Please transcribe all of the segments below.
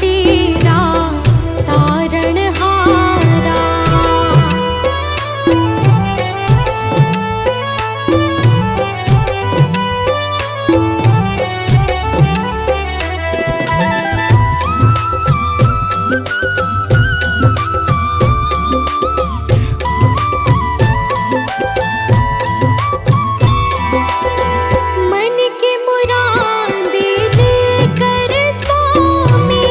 तेरा तारणहारा। मन के मुरादे लेकर स्वामी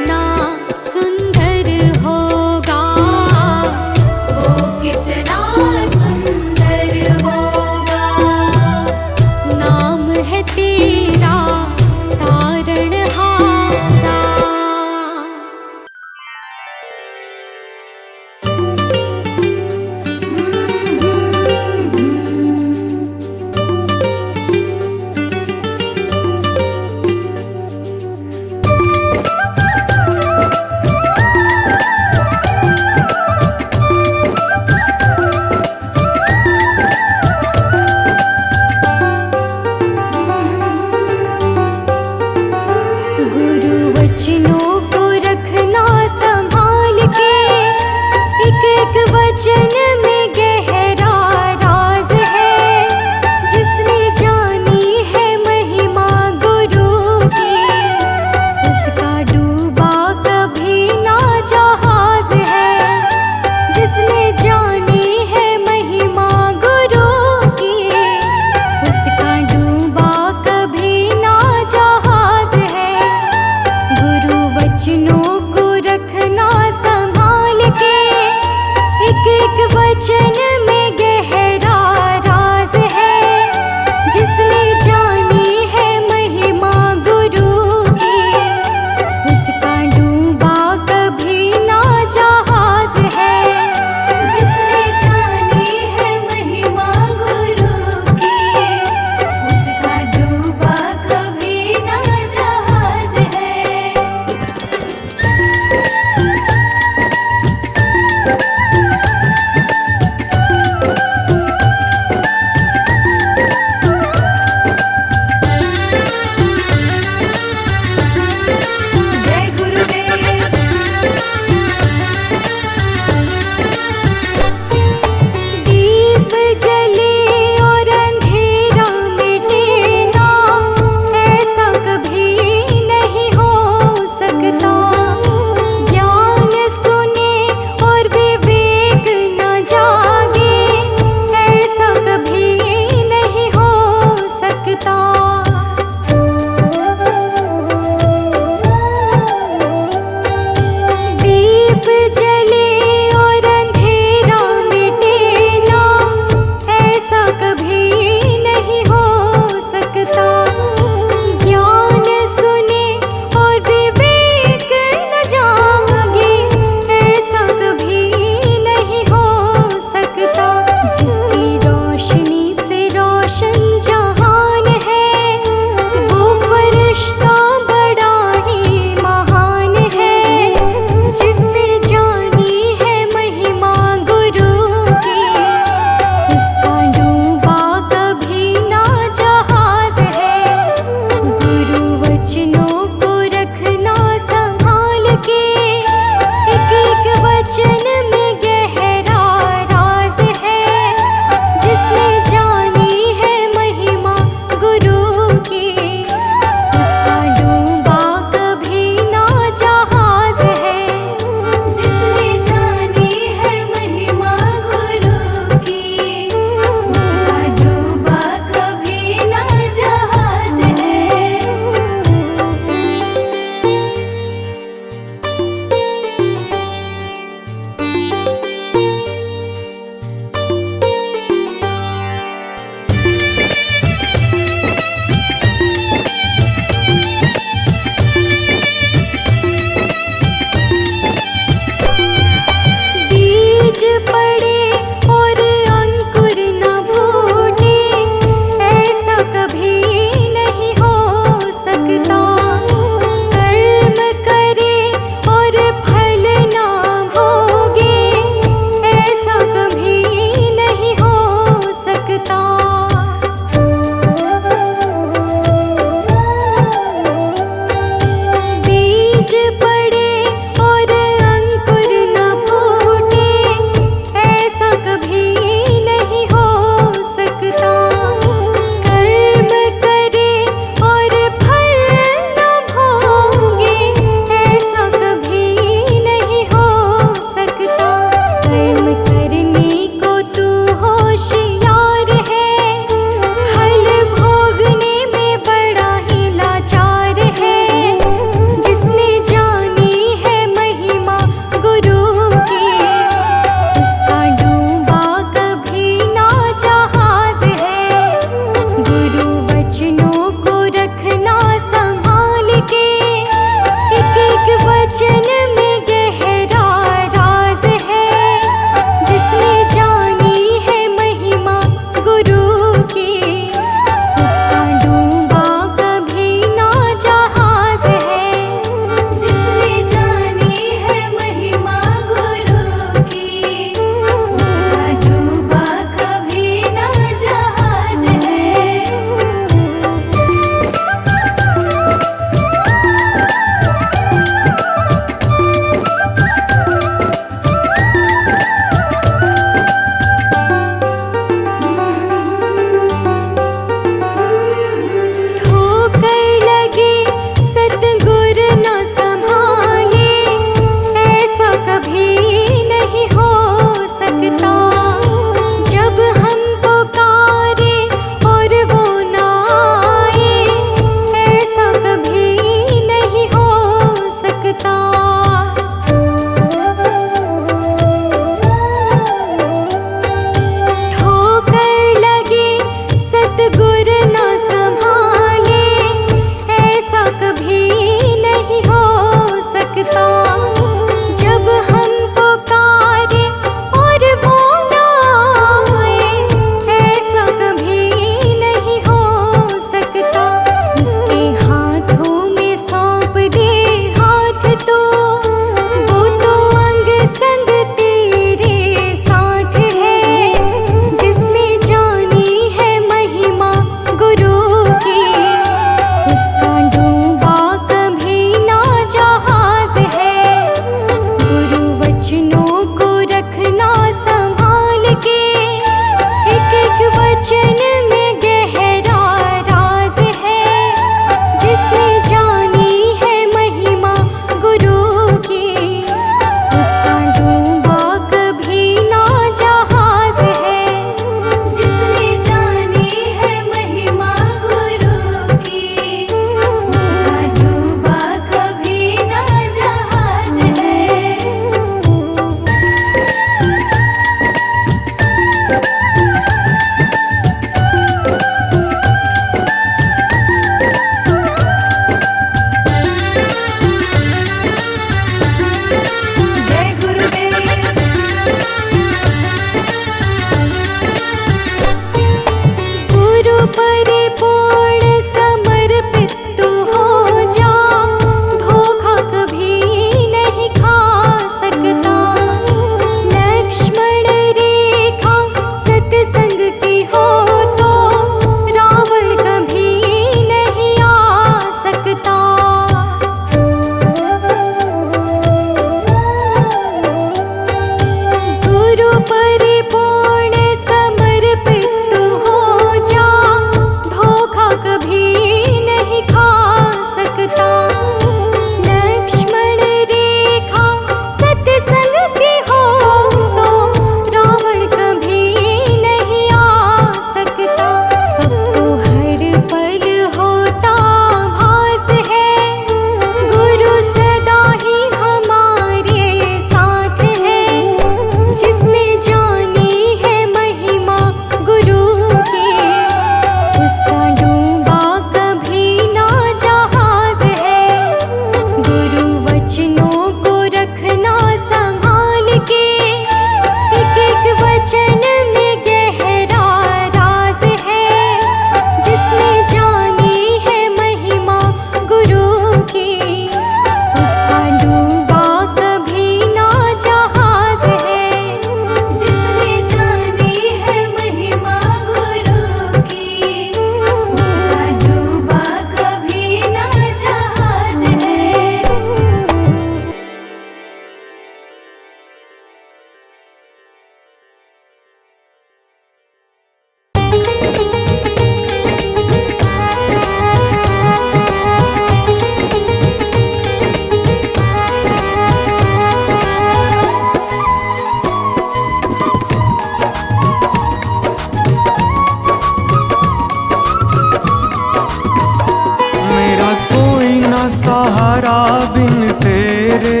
सहारा बिन तेरे,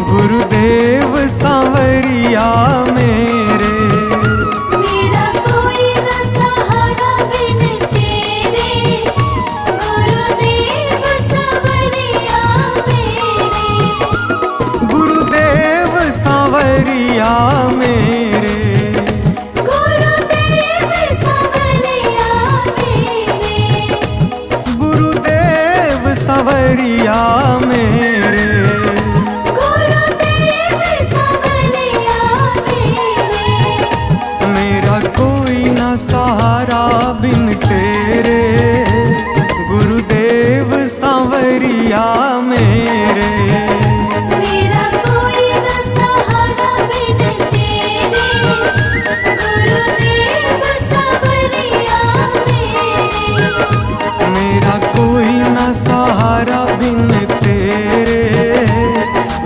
गुरुदेव सांवरिया मेरे। मेरा कोई न सहारा बिन तेरे, गुरुदेव सांवरिया मेरे। गुरुदेव सांवरिया मेरे, गुरुदेव सांवरिया मेरे। गुरुदेव सांवरिया मेरे। गुरुदेव सांवरिया मेरे। मेरा कोई ना सहारा बिन तेरे, गुरुदेव सांवरिया मेरे। मेरा कोई न सहारा बिन तेरे, गुरुदेव सांवरिया मेरे। मेरा कोई ना सहारा बिन तेरे,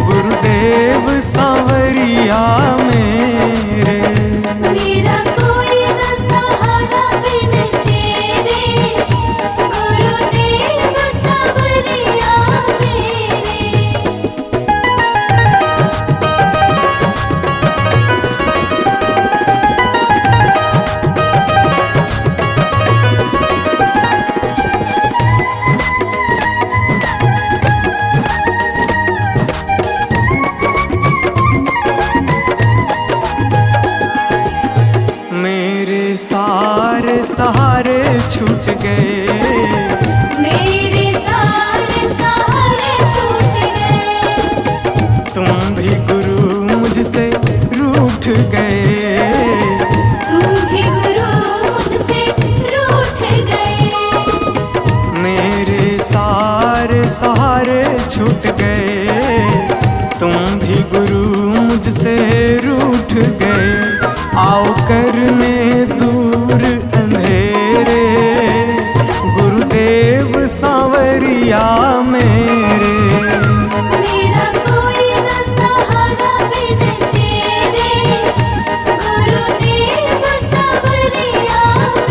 गुरुदेव सांवरिया मेरे। मेरा कोई न सहारा बिन तेरे, गुरुदेव सांवरिया मेरे। मेरे सारे सहारे छूट गए, मेरे सारे सहारे छूट गए। तुम भी गुरु मुझसे रूठ गए। तुम भी गुरु मुझसे रूठ गए। मेरे सारे सहारे छूट गए, तुम भी गुरु मुझसे रूठ गए। आओ करने दूर अंधेरे, गुरुदेव सांवरिया मेरे। मेरा कोई न सहारा बिन तेरे, गुरुदेव सांवरिया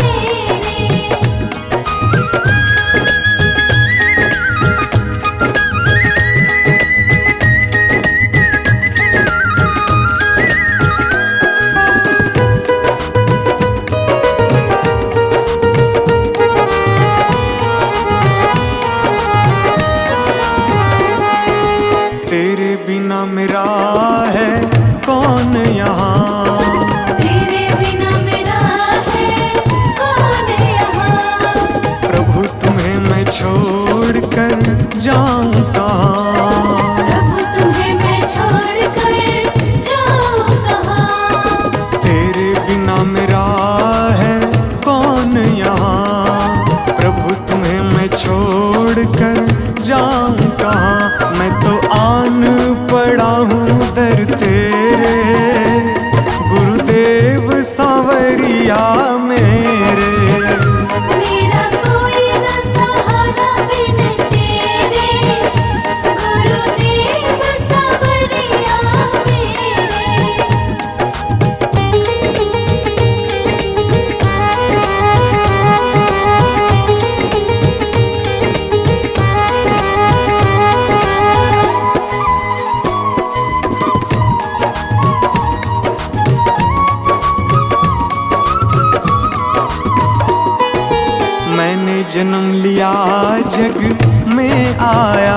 मेरे। तेरे बिना मेरा है कौन यहाँ, तेरे बिना मेरा है कौन यहाँ। प्रभु तुम्हें मैं छोड़ कर जाऊँ कहाँ। प्रभु तुम्हें मैं छोड़ कर जाऊँ कहाँ। तेरे बिना मेरा है कौन यहाँ, प्रभु तुम्हें मैं छोड़ कर जाऊँ कहाँ। मैं तो आन पड़ा हूँ दर तेरे, गुरुदेव सांवरिया मेरे। मेरा कोई न सहारा बिन तेरे, गुरुदेव सांवरिया मेरे। मैंने जन्म लिया जग में आया,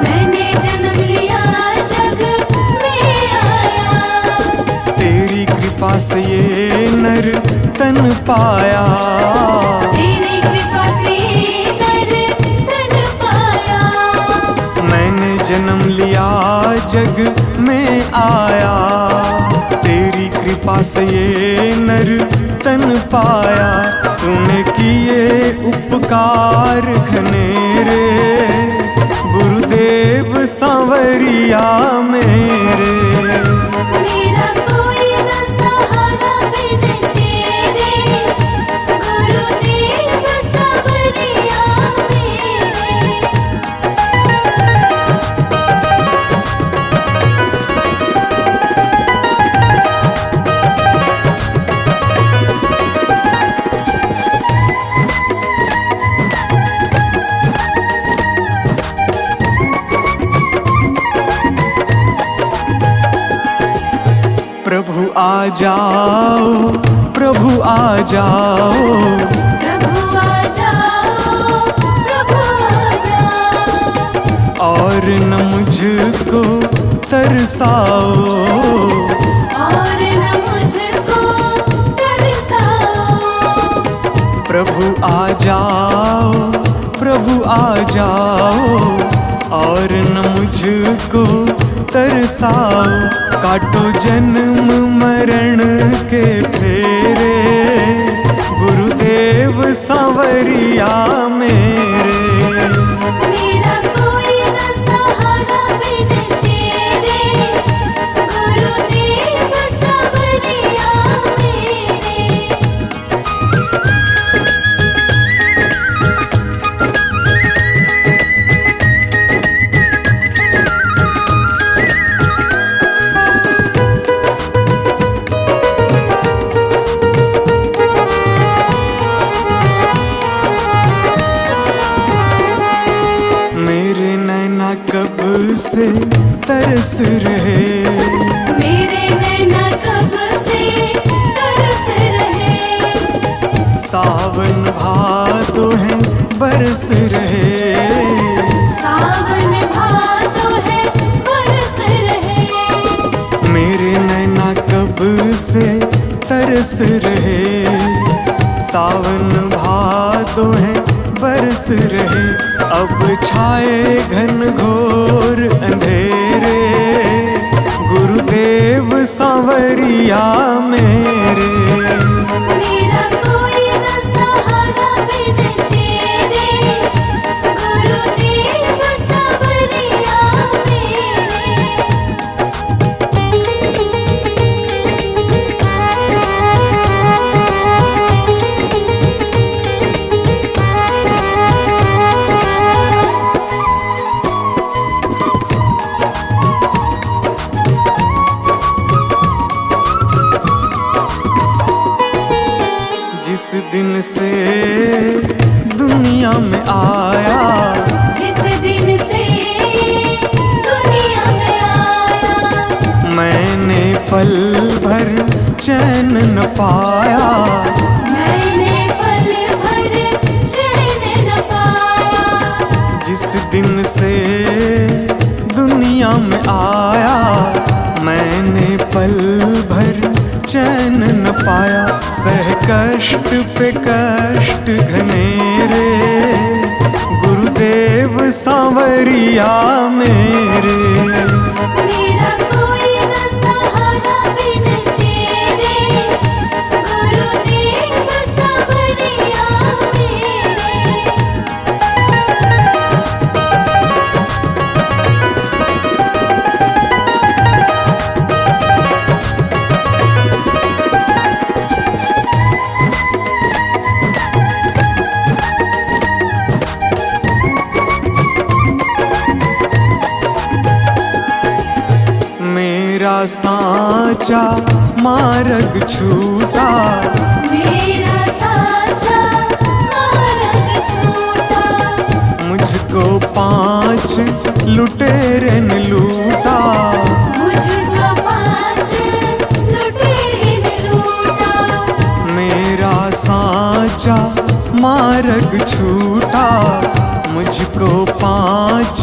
मैंने जन्म लिया जग में आया। तेरी कृपा से ये नर तन पाया। तेरी कृपा से नर तन पाया। मैंने जन्म लिया जग में आया, तेरी कृपा से ये नर तन पाया। तूने किए उपकार घनेरे, गुरुदेव सांवरिया मेरे। मेरा कोई न सहारा बिन तेरे, गुरुदेव सांवरिया मेरे। जाओ प्रभु आ जाओ, प्रभु आ जाओ, प्रभु आ जाओ। और न मुझको तरसाओ, और न मुझको तरसाओ। प्रभु आ जाओ प्रभु आ जाओ, और न मुझको तरसाओ। काटो जन्म मरण के फेरे, गुरुदेव सांवरिया मेरे। मेरा कोई न सहारा बिन तेरे, गुरुदेव सांवरिया मेरे। मेरे नैना कब से तरस रहे, मेरे नैना कब से तरस रहे। सावन भादो है बरस रहे, सावन भादो है बरस रहे। मेरे नैना कब से तरस रहे। सावन भादो है बरस रहे। अब छाए घन घोर अंधेरे, गुरुदेव सांवरिया मेरे। मेरा कोई न सहारा बिन तेरे, गुरुदेव सांवरिया जिस दिन से दुनिया में आया, जिस दिन से दुनिया में आया। मैंने पल भर चैन न पाया। मैंने पल भर चैन न पाया। जिस दिन से दुनिया में आया, मैंने पल भर चैन न पाया। सह कष्ट पे कष्ट घनेरे, गुरुदेव सांवरिया मेरे। मेरा कोई न सहारा बिन तेरे, गुरुदेव सांवरिया मेरे। मेरा साचा मार्ग छूटा, मेरा साचा मार्ग छूटा। मुझको 5 लुटेरे ने लूटा। मुझको 5 लुटेरे ने लूटा। मेरा साचा मार्ग छूटा, मुझको 5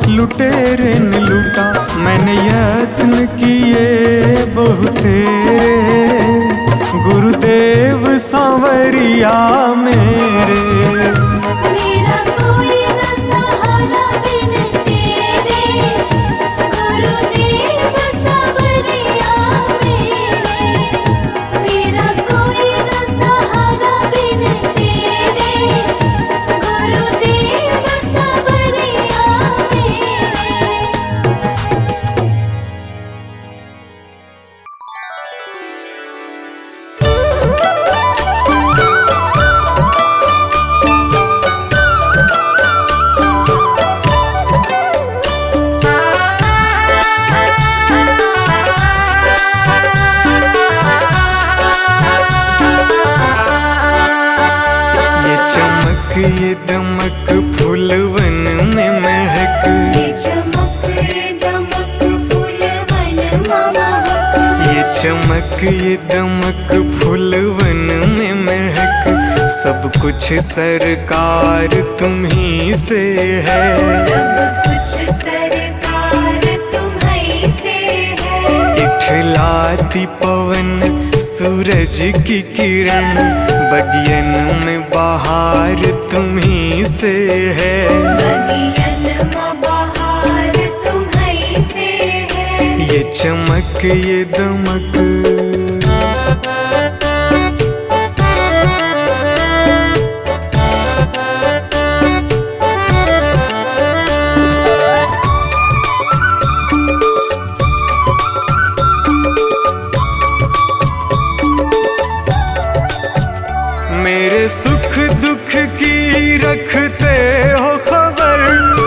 लुटेरे ने लूटा। मैंने यत्न किए बहुतेरे, गुरुदेव सांवरिया मेरे। मेरा कोई न सहारा बिन तेरे, गुरुदेव सांवरिया मेरे। मेरा कोई न सहारा बिन तेरे, गुरुदेव सांवरिया मेरे। ये दमक फूलवन में महक, ये चमक दमक फूलवन में महक। चमक ये दमक फूलवन में महक, सब कुछ सरकार तुम्ही से है। सब कुछ सरकार तुम्हीं से है। इठलाती पवन सूरज की किरण, बगियन में बहार तुम्ही से है। बगियन में बहार तुम्हीं से है। ये चमक ये दमक मेरे सुख दुख की रखते हो खबर,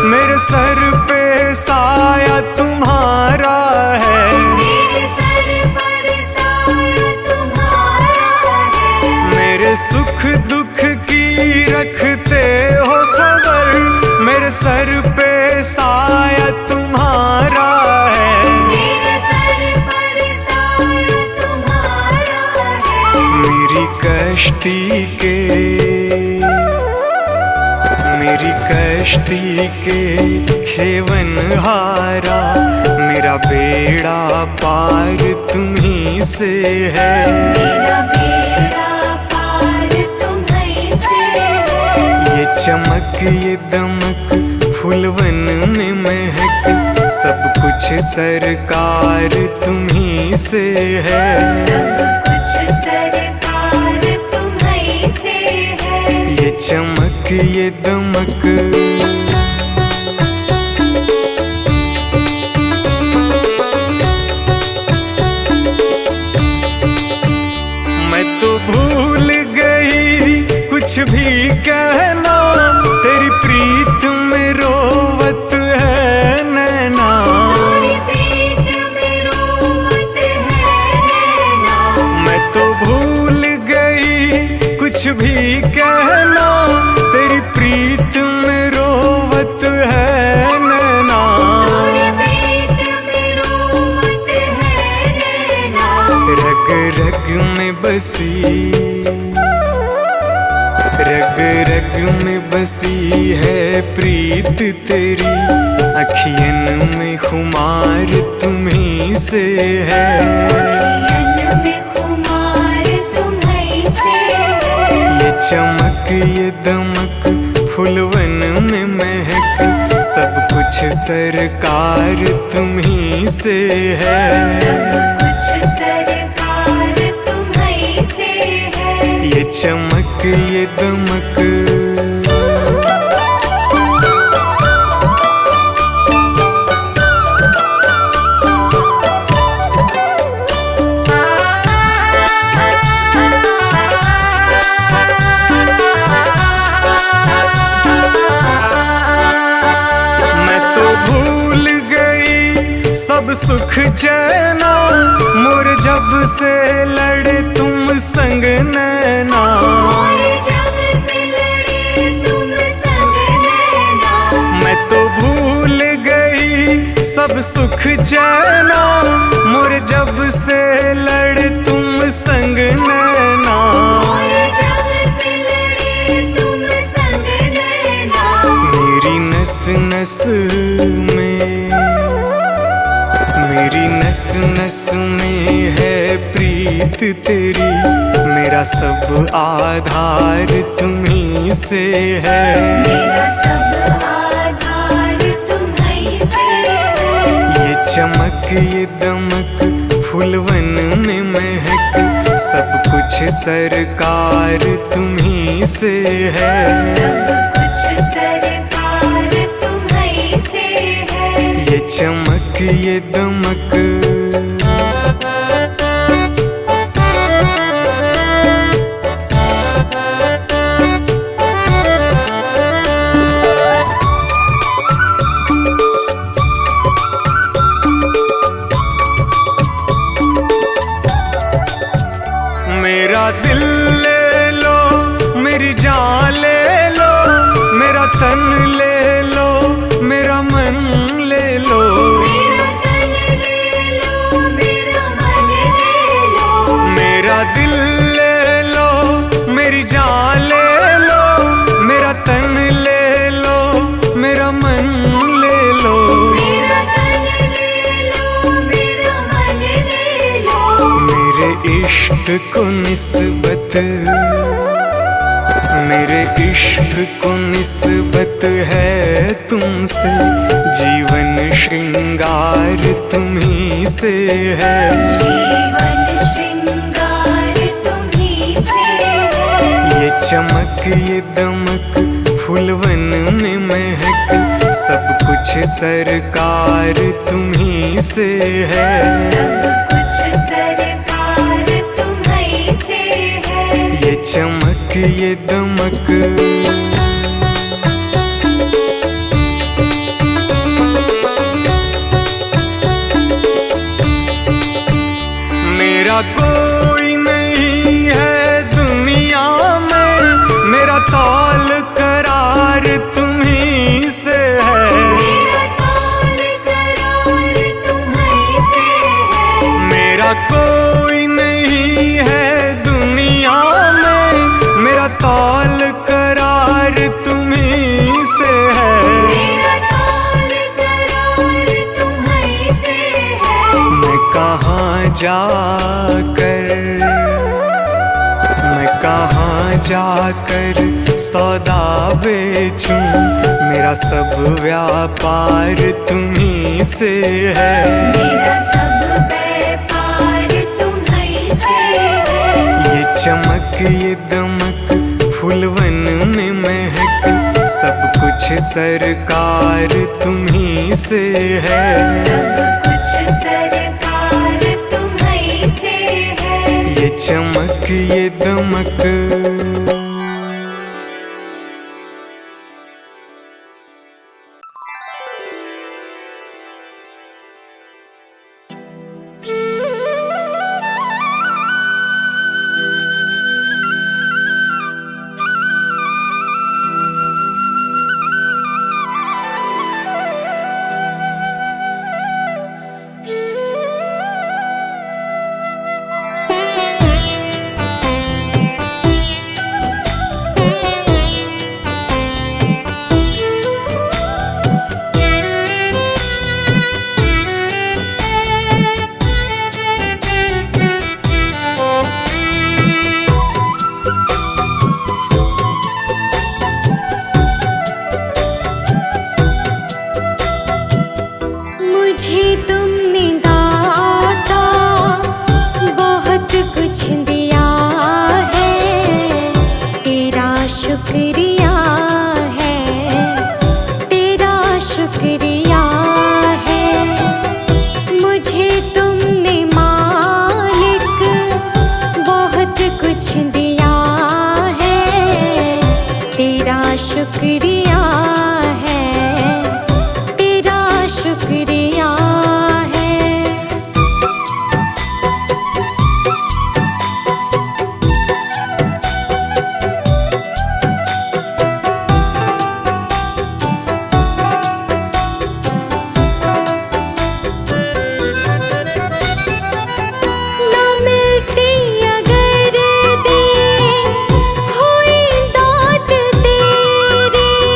मेरे सर पे साया तुम्हारा है। मेरे सर पर साया तुम्हारा है। मेरे सुख दुख की रखते हो खबर, मेरे सर पे साया तुम्हारा है। मेरे सर पर साया तुम्हारा है। मेरी कश्ती के खेवन हारा, मेरा बेड़ा पार तुम्ही से है। मेरा बेड़ा पार तुम्हीं से है। ये चमक ये दमक फूलवन में महक, सब कुछ सरकार तुम्ही से है। सब कुछ सरकार तुम्हीं से है। ये चमक ये दमक मैं तो भूल गई कुछ भी कहना, तेरी प्रीत में रोवत है नैना। तेरी प्रीत में रोवत है नैना। मैं तो भूल गई कुछ भी कहना, तेरी प्रीत में रोवत है नैना। तेरी प्रीत में रोवत है नैना। रग रग में बसी, रग रग में बसी है प्रीत तेरी, अखियन में खुमार तुम्ही से है। अखियन में खुमार तुम्हीं से है। ये चमक ये दमक फूलवन में महक, सब कुछ सरकार तुम्ही से है। सब कुछ सरकार तुम्हीं से है। ये चमक ये दमक मैं तो भूल गई सब सुख चैना, मोर जब से लड़े तुम संग नैना। और जब से लड़े तुम संग नैना। मैं तो भूल गई सब सुख चैना, मोर जब से लड़े तुम संग नैना। और जब से लड़े तुम संग नैना। मेरी नस नस में, मेरी नस नस में है प्रीत तेरी, मेरा सब आधार तुम्ही से है। मेरा सब आधार तुम्हीं से है। ये चमक ये दमक फूलवन में महक, सब कुछ सरकार तुम्ही से है। सब कुछ सरकार तुम्हीं से है। ये चमक ये दमक मेरा दिल ले लो, मेरी जान ले लो, मेरा तन ले लो, मेरा मन ले लो। मेरा तन ले लो, मेरा मन ले इश्क को निस्बत, मेरे इश्क को निस्बत है तुमसे, जीवन श्रृंगार तुम्ही से है। जीवन श्रृंगार तुम्ही से है। ये चमक ये दमक फूलवन में महक, सब कुछ सरकार तुम्ही से है। सब कुछ सरकार तुम्ही से है। ये चमक ये दमक मेरा कोई नहीं है दुनिया में, मेरा तौल करार तुम्ही से है। मेरा तौल करार तुम्ही से है। मेरा कोई नहीं है दुनिया में, मेरा तौल करार तुम्ही से है। मेरा तौल करार तुम्ही से है। मैं कहाँ जाकर सौदा बेचूं, मेरा सब व्यापार तुम्ही से है। मेरा सब व्यापार तुम्ही से है। ये चमक ये दमक फूलवन में महक, सब कुछ सरकार तुम्ही से है। सब कुछ सरकार तुम्ही से है। ये चमक ये दमक शुक्रिया है, तेरा शुक्रिया है। ना मिलती अगर दी हुई दाद तेरी,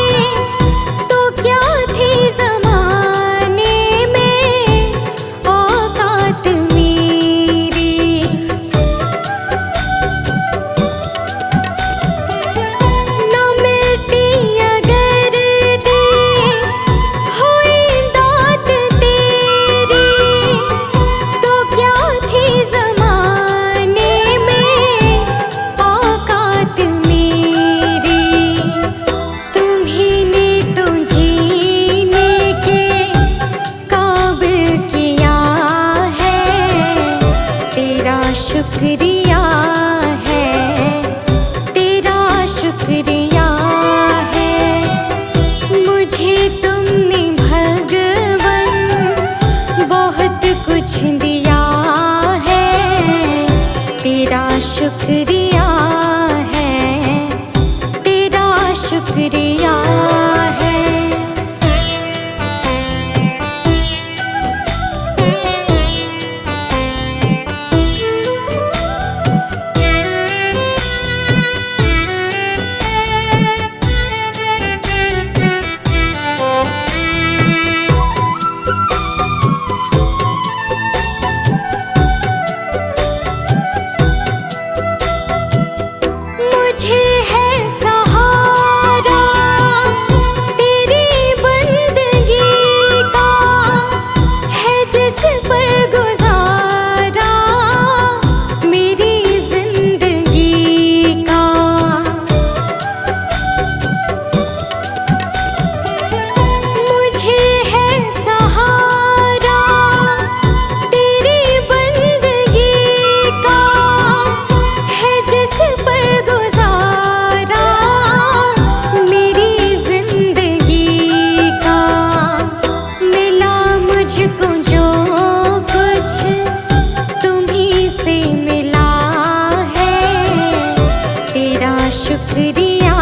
शुक्रिया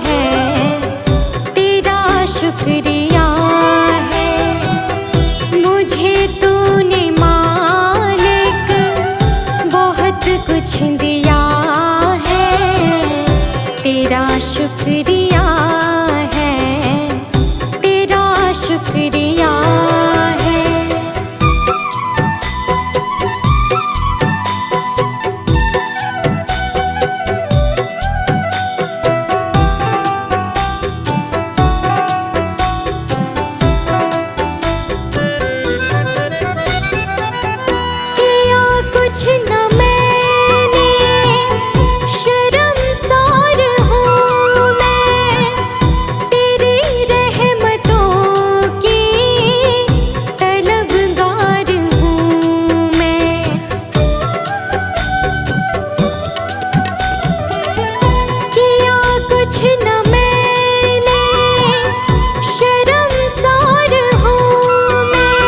है, तेरा शुक्रिया है। मुझे तूने मालिक बहुत कुछ दिया है, तेरा शुक्रिया है, तेरा शुक्रिया है। कुछ न मैंने, शर्मसार हूँ मैं, तेरी रहमतों की तलबगार हूँ मैं। किया कुछ न मैंने, शर्मसार हूँ मैं,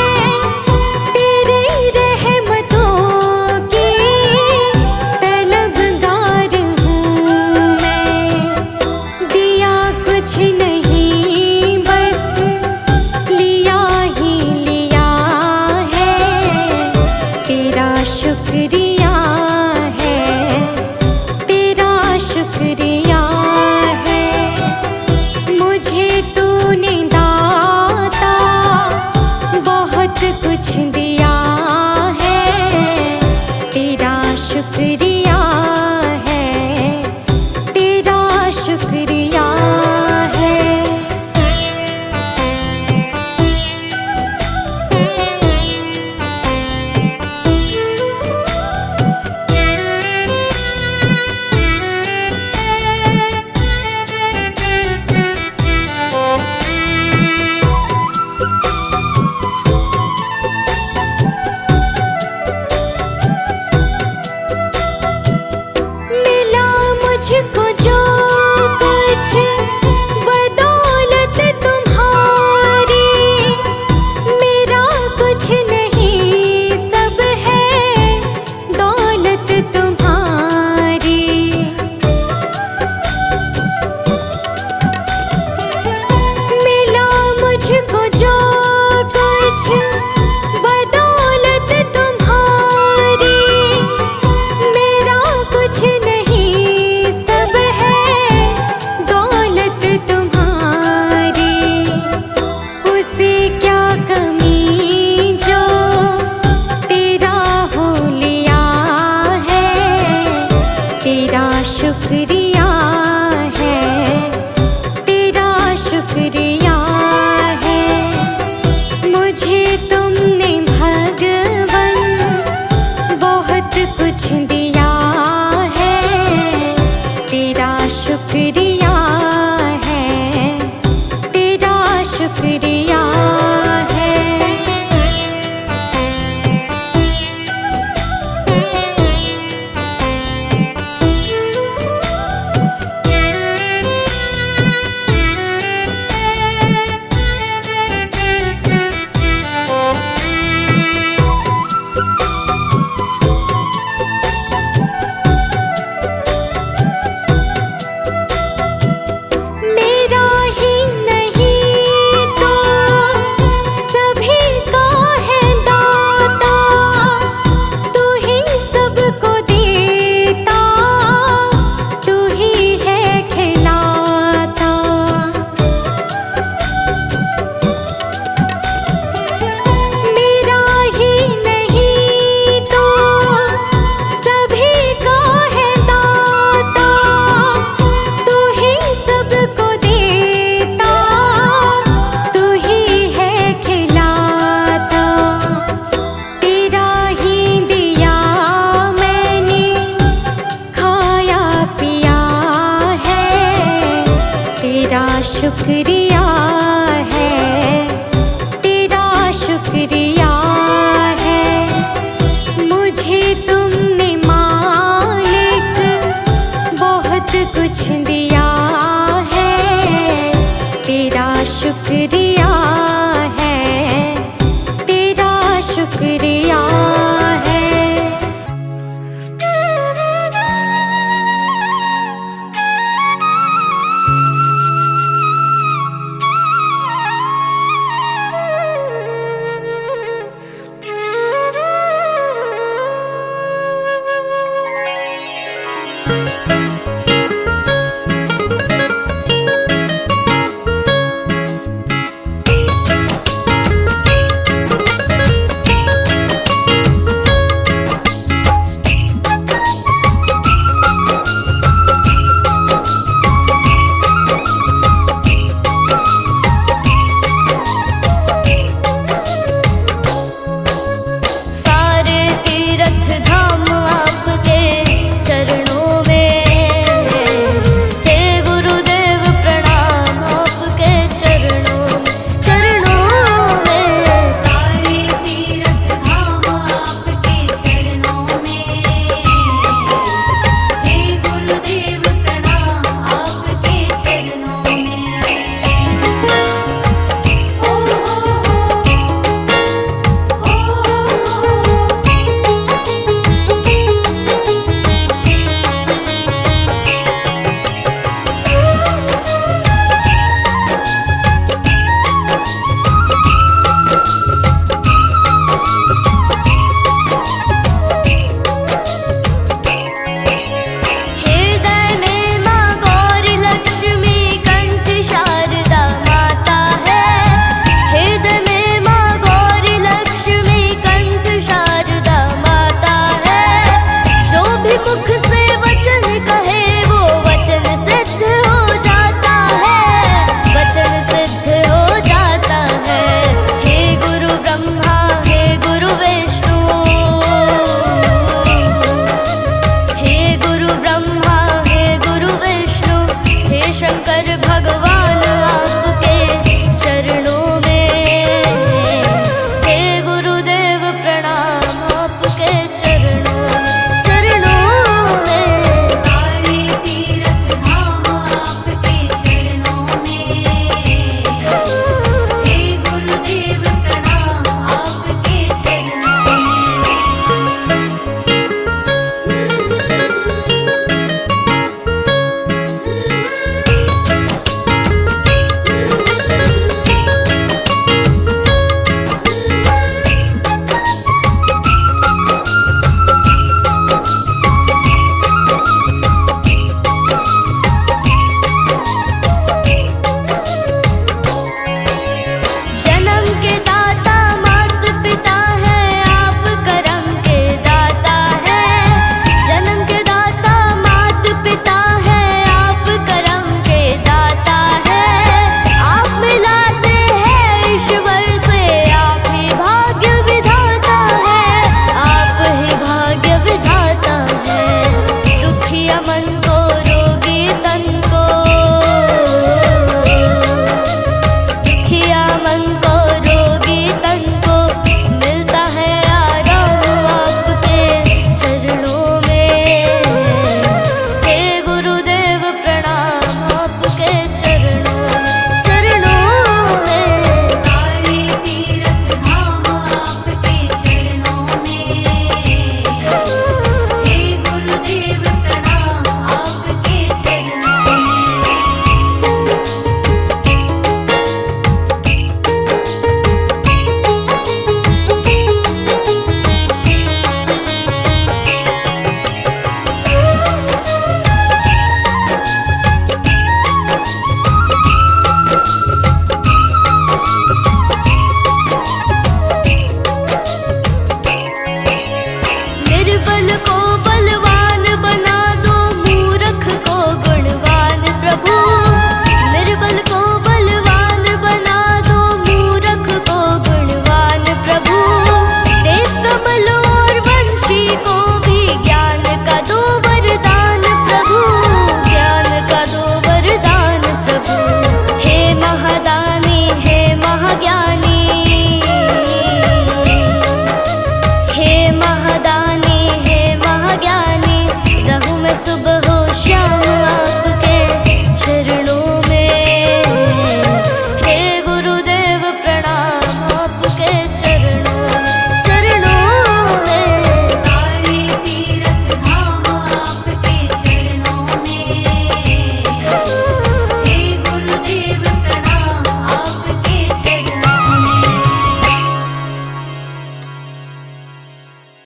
तेरी रहमतों कुछ नहीं बस लिया ही लिया है, तेरा शुक्रिया है, तेरा शुक्रिया है। मुझे तूने दाता बहुत कुछ दिया है, तेरा शुक्रिया है, तेरा शुक्रिया है। मिला मुझको जो कुछ बदौलत तुम्हारी, मेरा कुछ नहीं सब है दौलत तुम्हारी। मिला मुझको जो कुछ बदौलत तुम्हारी, मेरा कुछ नहीं सब है दौलत तुम्हारी। उसे क्या कमी जो तेरा हो लिया है, तेरा शुक्रिया है, तेरा शुक्रिया है। मुझे तुमने भगवन बहुत कुछ दिया है, तेरा शुक्रिया है, तेरा शुक्रिया है। मेरा ही नहीं तो सभी का है दाता, तू ही सबको देता, तू ही है खिलाता। मेरा ही नहीं तो सभी का है दाता, तू ही सबको देता, तू ही है खिलाता। तेरा ही दिया मैंने खाया पिया है, तेरा शुक्रिया